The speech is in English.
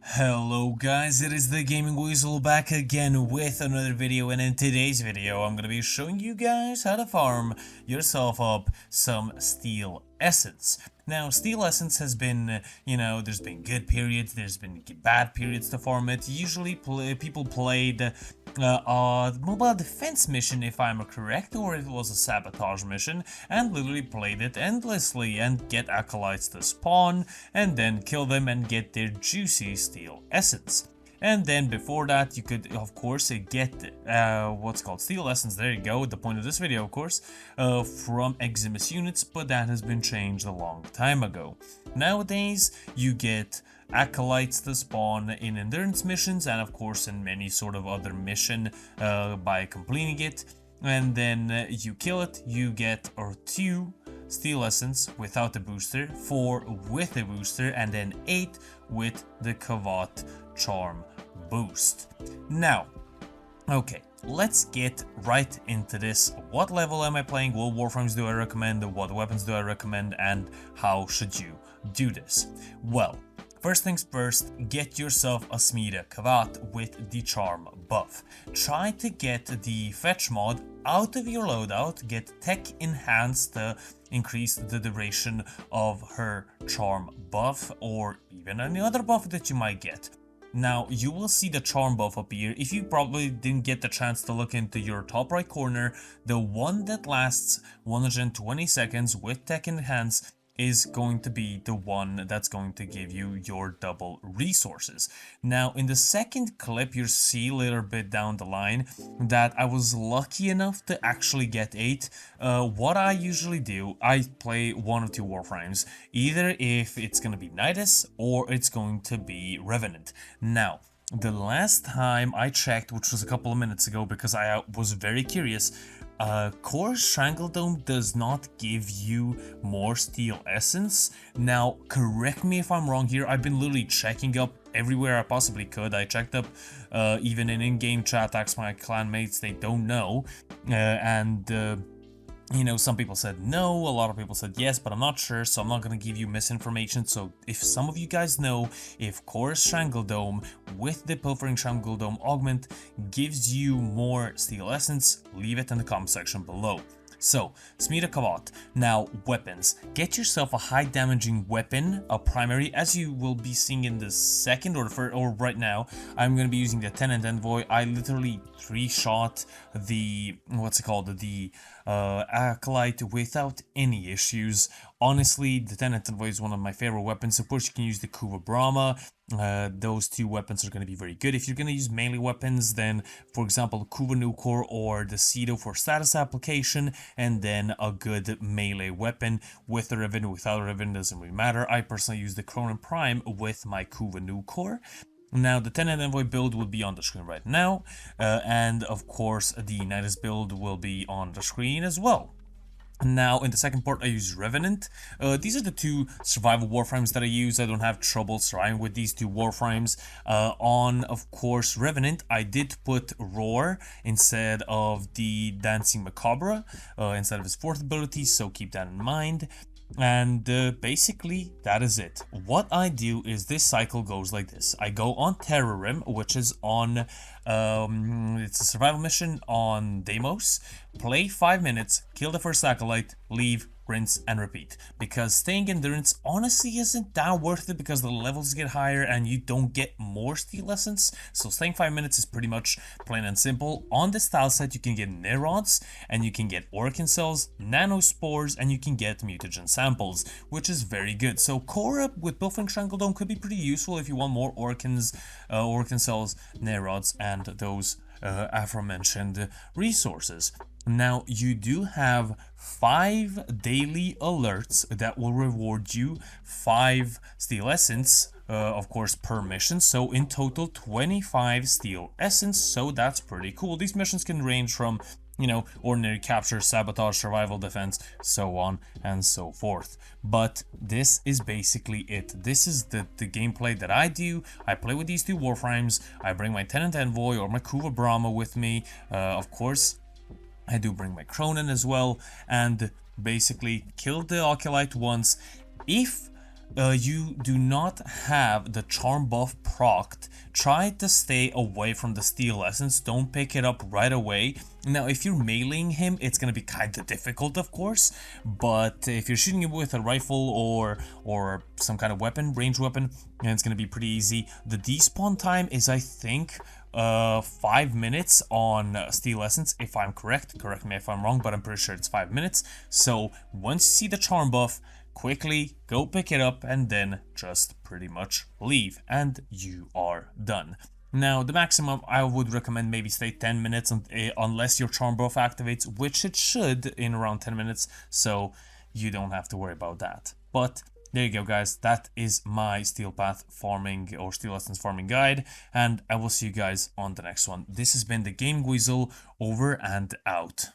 Hello guys, it is the Gaming Weasel back again with another video, and in today's video I'm gonna be showing you guys how to farm yourself up some steel essence. Now, steel essence has been, there's been good periods, there's been bad periods to farm it. Usually people played a mobile defense mission, if I'm correct, or it was a sabotage mission, and literally played it endlessly and get acolytes to spawn and then kill them and get their juicy steel essence. And then before that, you could, of course, get what's called steel essence. There you go, the point of this video, of course, from Eximus units, but that has been changed a long time ago. Nowadays, you get acolytes to spawn in endurance missions, and of course in many sort of other mission by completing it. And then you kill it, you get or 2 steel essence without the booster, 4 with the booster, and then 8 with the Kavat charm boost. Now, okay, let's get right into this. What level am I playing? What Warframes do I recommend? What weapons do I recommend? And how should you do this? Well, first things first, get yourself a Smida Kavat with the charm buff. Try to get the fetch mod out of your loadout, get tech enhanced to increase the duration of her charm buff, or even any other buff that you might get. Now, you will see the charm buff appear. If you probably didn't get the chance to look into your top right corner, the one that lasts 120 seconds with tech enhance is going to be the one that's going to give you your double resources. Now, in the second clip, you'll see a little bit down the line that I was lucky enough to actually get 8. What I usually do, I play 1 or 2 Warframes, either if it's going to be Nidus or it's going to be Revenant. Now, the last time I checked, which was a couple of minutes ago because I was very curious, Core Strangledome does not give you more steel essence. Now, correct me if I'm wrong here, I've been literally checking up everywhere I possibly could. I checked up even in-game chat, asked my clan mates, they don't know, some people said no, a lot of people said yes, but I'm not sure, so I'm not going to give you misinformation. So if some of you guys know if Core Strangledome with the Pilfering Strangledome augment gives you more steel essence, leave it in the comment section below. So, Smida Kavat. Now, weapons. Get yourself a high damaging weapon, a primary, as you will be seeing in the second or right now. I'm going to be using the Tenant Envoy. I literally 3-shot the, the Acolyte without any issues. Honestly, the Tenant Envoy is one of my favorite weapons. Of course, you can use the Kuva Brahma. Those 2 weapons are going to be very good. If you're going to use melee weapons, then, for example, the Kuva Nukor or the Cedo for status application, and then a good melee weapon with a Riven, without a Riven, doesn't really matter. I personally use the Cronin Prime with my Kuva Nukor. Now, the Tenant Envoy build will be on the screen right now, and of course, the Nidus build will be on the screen as well. Now, in the second part, I use Revenant. These are the 2 survival Warframes that I use. I don't have trouble surviving with these 2 Warframes. On, of course, Revenant, I did put Roar instead of the Dancing Macabre, instead of his 4th ability, so keep that in mind. And basically, that is it. What I do is this cycle goes like this. I go on Terror Rim, which is on, it's a survival mission on Deimos. Play 5 minutes, kill the first Acolyte, leave, rinse, and repeat. Because staying endurance honestly isn't that worth it because the levels get higher and you don't get more steel essence. So staying 5 minutes is pretty much plain and simple. On this tile set, you can get Nerods, and you can get Orkin Cells, Nanospores, and you can get Mutagen Samples, which is very good. So Core with Pilfering Strangledome could be pretty useful if you want more Orkin Cells, Nerods, and those aforementioned resources. Now, you do have 5 daily alerts that will reward you 5 steel essence, of course, per mission. So in total, 25 steel essence. So that's pretty cool. These missions can range from, ordinary capture, sabotage, survival, defense, so on and so forth. But this is basically it. This is the gameplay that I do. I play with these 2 Warframes. I bring my Tenant Envoy or my Kuva Brahma with me, of course. I do bring my Cronin as well, and basically kill the Oculite once. If you do not have the charm buff procced, try to stay away from the steel essence, don't pick it up right away. Now if you're meleeing him, it's gonna be kinda difficult of course, but if you're shooting him with a rifle or some kind of weapon, ranged weapon, then it's gonna be pretty easy. The despawn time is, I think, 5 minutes on steel essence, if I'm correct me if I'm wrong, but I'm pretty sure it's 5 minutes. So once you see the charm buff, quickly go pick it up and then just pretty much leave and you are done. Now the maximum I would recommend maybe stay 10 minutes unless your charm buff activates, which it should in around 10 minutes, so you don't have to worry about that. But there you go guys, that is my steel path farming or steel essence farming guide, and I will see you guys on the next one. This has been the Game Weasel, over and out.